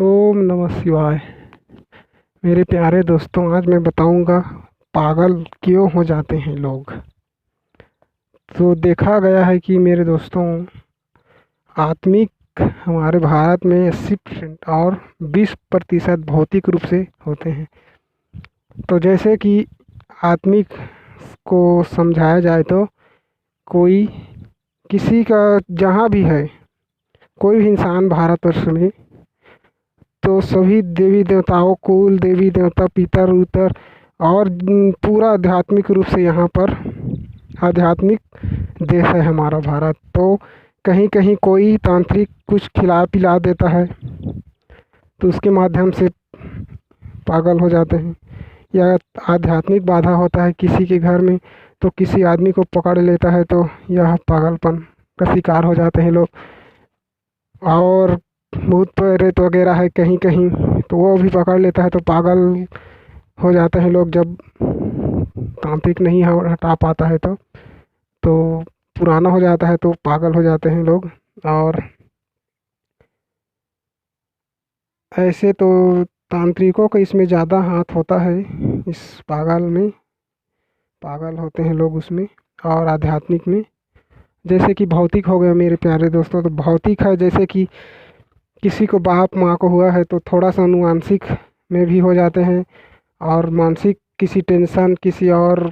ओम नमः शिवाय। मेरे प्यारे दोस्तों, आज मैं बताऊंगा पागल क्यों हो जाते हैं लोग। तो देखा गया है कि मेरे दोस्तों, आत्मिक हमारे भारत में 80% और 20% भौतिक रूप से होते हैं। तो जैसे कि आत्मिक को समझाया जाए तो कोई किसी का जहाँ भी है, कोई भी इंसान भारतवर्ष में, तो सभी देवी देवताओं, कुल देवी देवता, पितर उतर और पूरा आध्यात्मिक रूप से यहाँ पर आध्यात्मिक देश है हमारा भारत। तो कहीं कहीं कोई तांत्रिक कुछ खिला पिला देता है तो उसके माध्यम से पागल हो जाते हैं, या आध्यात्मिक बाधा होता है किसी के घर में तो किसी आदमी को पकड़ लेता है तो यह पागलपन का शिकार हो जाते हैं लोग। और भूत प्रेत वगैरह है कहीं कहीं, तो वो भी पकड़ लेता है तो पागल हो जाते हैं लोग। जब तांत्रिक नहीं हटा पाता है तो पुराना हो जाता है तो पागल हो जाते हैं लोग। और ऐसे तो तांत्रिकों का इसमें ज़्यादा हाथ होता है, इस पागल में पागल होते हैं लोग उसमें। और आध्यात्मिक में जैसे कि भौतिक हो गया मेरे प्यारे दोस्तों, तो भौतिक है जैसे कि किसी को बाप माँ को हुआ है तो थोड़ा सा अनुवांशिक में भी हो जाते हैं, और मानसिक किसी टेंशन किसी और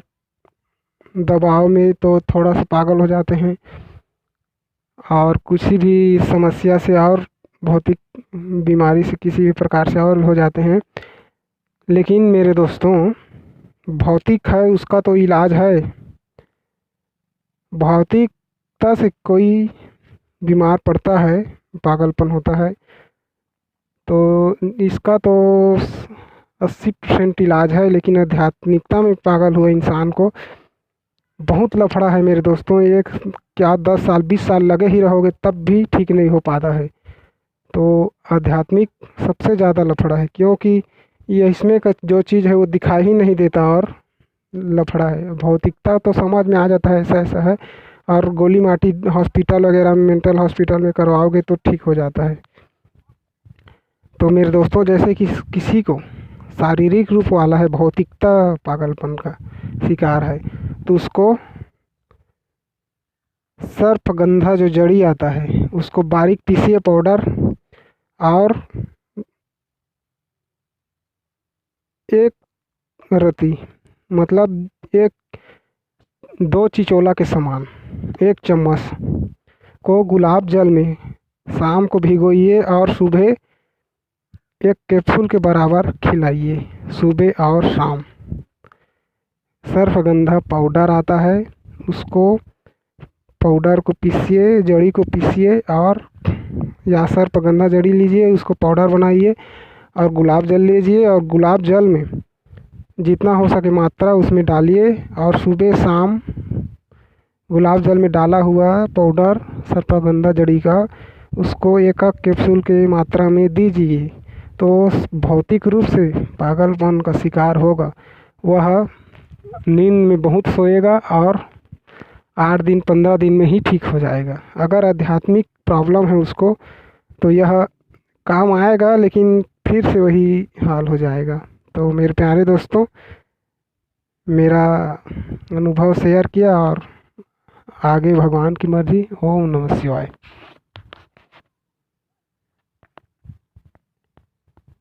दबाव में तो थोड़ा सा पागल हो जाते हैं, और किसी भी समस्या से और भौतिक बीमारी से किसी भी प्रकार से और हो जाते हैं। लेकिन मेरे दोस्तों, भौतिक है उसका तो इलाज है। भौतिकता से कोई बीमार पड़ता है, पागलपन होता है, तो इसका तो 80% इलाज है। लेकिन आध्यात्मिकता में पागल हुए इंसान को बहुत लफड़ा है मेरे दोस्तों। एक क्या 10 साल 20 साल लगे ही रहोगे तब भी ठीक नहीं हो पाता है। तो आध्यात्मिक सबसे ज़्यादा लफड़ा है, क्योंकि ये इसमें का जो चीज़ है वो दिखाई ही नहीं देता और लफड़ा है। भौतिकता तो समझ में आ जाता है ऐसा ऐसा है, और गोली माटी हॉस्पिटल वगैरह में, मेंटल हॉस्पिटल में करवाओगे तो ठीक हो जाता है। तो मेरे दोस्तों, जैसे कि किसी को शारीरिक रूप वाला है, भौतिकता पागलपन का शिकार है, तो उसको सर्पगंधा जो जड़ी आता है उसको बारीक पीसिए पाउडर, और एक रति मतलब एक 2 चिचोला के समान 1 चम्मच को गुलाब जल में शाम को भिगोइए और सुबह 1 कैप्सूल के बराबर खिलाइए, सुबह और शाम। सर्पगंधा पाउडर आता है, उसको पाउडर को पीसिए, जड़ी को पीसिए, और या सर्पगंधा जड़ी लीजिए, उसको पाउडर बनाइए, और गुलाब जल लीजिए, और गुलाब जल में जितना हो सके मात्रा उसमें डालिए, और सुबह शाम गुलाब जल में डाला हुआ पाउडर सर्पगंधा जड़ी का उसको 1 कैप्सूल के मात्रा में दीजिए। तो भौतिक रूप से पागलपन का शिकार होगा वह नींद में बहुत सोएगा और 8 दिन 15 दिन में ही ठीक हो जाएगा। अगर आध्यात्मिक प्रॉब्लम है उसको तो यह काम आएगा, लेकिन फिर से वही हाल हो जाएगा। तो मेरे प्यारे दोस्तों, मेरा अनुभव शेयर किया, और आगे भगवान की मर्जी। ओम नमः शिवाय।